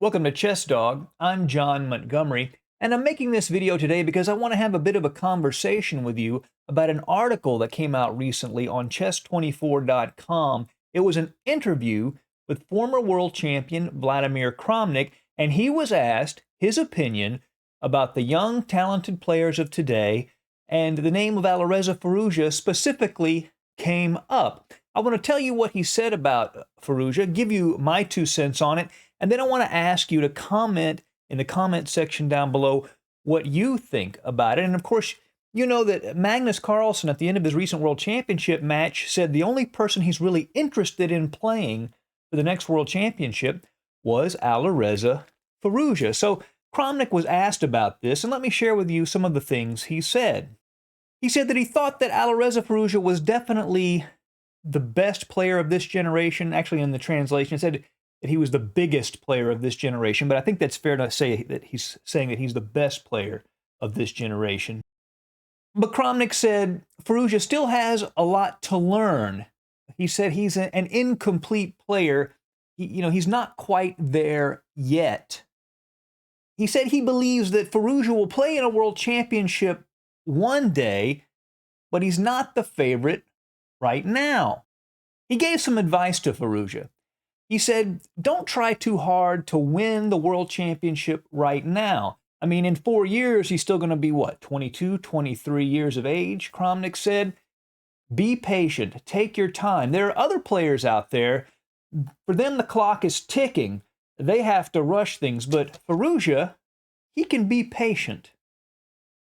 Welcome to Chess Dog. I'm John Montgomery, and I'm making this video today because I want to have a bit of a conversation with you about an article that came out recently on chess24.com. It was an interview with former world champion Vladimir Kramnik, and he was asked his opinion about the young, talented players of today, and the name of Alireza Firouzja specifically came up. I want to tell you what he said about Firouzja, give you my 2 cents on it, and then I want to ask you to comment in the comment section down below what you think about it. And of course, you know that Magnus Carlsen, at the end of his recent World Championship match, said the only person he's really interested in playing for the next World Championship was Alireza Firouzja. So Kramnik was asked about this, and let me share with you some of the things he said. He said that he thought that Alireza Firouzja was definitely the best player of this generation. Actually, in the translation, it said that he was the biggest player of this generation, but I think that's fair to say that he's saying that he's the best player of this generation. But Kramnik said Firouzja still has a lot to learn. He said he's an incomplete player. He's not quite there yet. He said he believes that Firouzja will play in a world championship one day, but he's not the favorite right now. He gave some advice to Firouzja. He said, don't try too hard to win the world championship right now. I mean, in 4 years, he's still going to be, what, 22, 23 years of age, Kramnik said. Be patient. Take your time. There are other players out there. For them, the clock is ticking. They have to rush things. But Firouzja, he can be patient.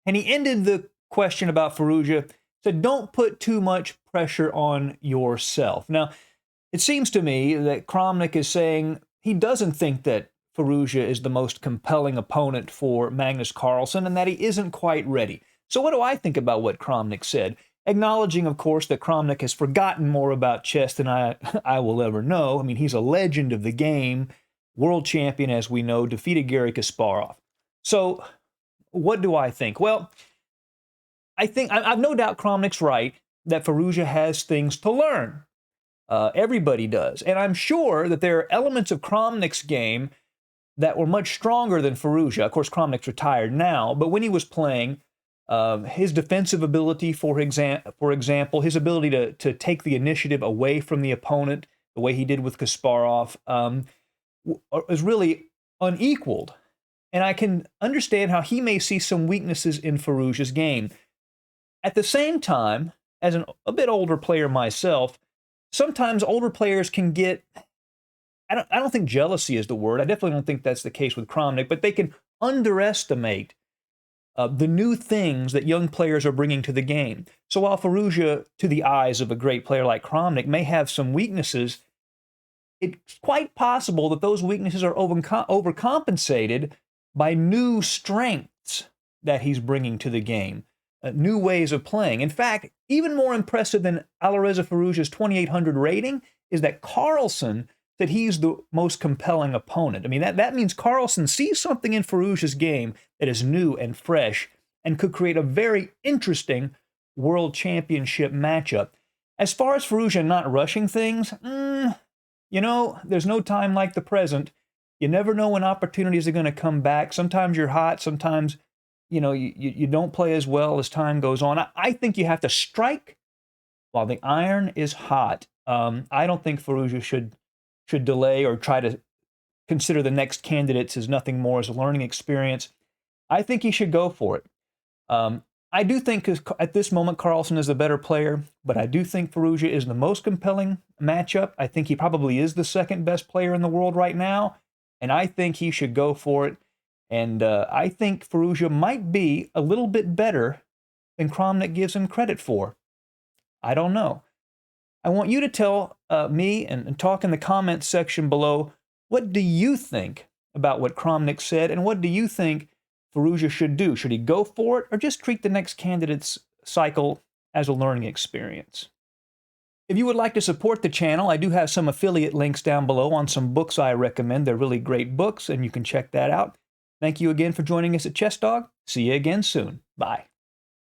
And he ended the question about Firouzja, said, don't put too much pressure on yourself. Now, it seems to me that Kramnik is saying he doesn't think that Firouzja is the most compelling opponent for Magnus Carlsen and that he isn't quite ready. So what do I think about what Kramnik said? Acknowledging, of course, that Kramnik has forgotten more about chess than I will ever know. I mean, he's a legend of the game, world champion, as we know, defeated Garry Kasparov. So what do I think? Well, I've no doubt Kramnik's right that Firouzja has things to learn. Everybody does. And I'm sure that there are elements of Kramnik's game that were much stronger than Firouzja. Of course, Kramnik's retired now, but when he was playing, his defensive ability, for example, his ability to take the initiative away from the opponent, the way he did with Kasparov, is really unequaled. And I can understand how he may see some weaknesses in Firouzja's game. At the same time, as a bit older player myself, sometimes older players can get, I don't think jealousy is the word. I definitely don't think that's the case with Kramnik, but they can underestimate the new things that young players are bringing to the game. So while Firouzja, to the eyes of a great player like Kramnik, may have some weaknesses, it's quite possible that those weaknesses are overcompensated by new strengths that he's bringing to the game. New ways of playing. In fact, even more impressive than Alireza Firouzja's 2,800 rating is that Carlsen said he's the most compelling opponent. I mean, that means Carlsen sees something in Firouzja's game that is new and fresh and could create a very interesting world championship matchup. As far as Firouzja not rushing things, there's no time like the present. You never know when opportunities are going to come back. Sometimes you're hot, sometimes you don't play as well as time goes on. I think you have to strike while the iron is hot. I don't think Firouzja should delay or try to consider the next candidates as nothing more as a learning experience. I think he should go for it. I do think at this moment Carlsen is the better player, but I do think Firouzja is the most compelling matchup. I think he probably is the second best player in the world right now, and I think he should go for it. And I think Firouzja might be a little bit better than Kramnik gives him credit for. I don't know. I want you to tell me and talk in the comments section below, what do you think about what Kramnik said, and what do you think Firouzja should do? Should he go for it, or just treat the next candidate's cycle as a learning experience? If you would like to support the channel, I do have some affiliate links down below on some books I recommend. They're really great books, and you can check that out. Thank you again for joining us at Chess Dog. See you again soon. Bye.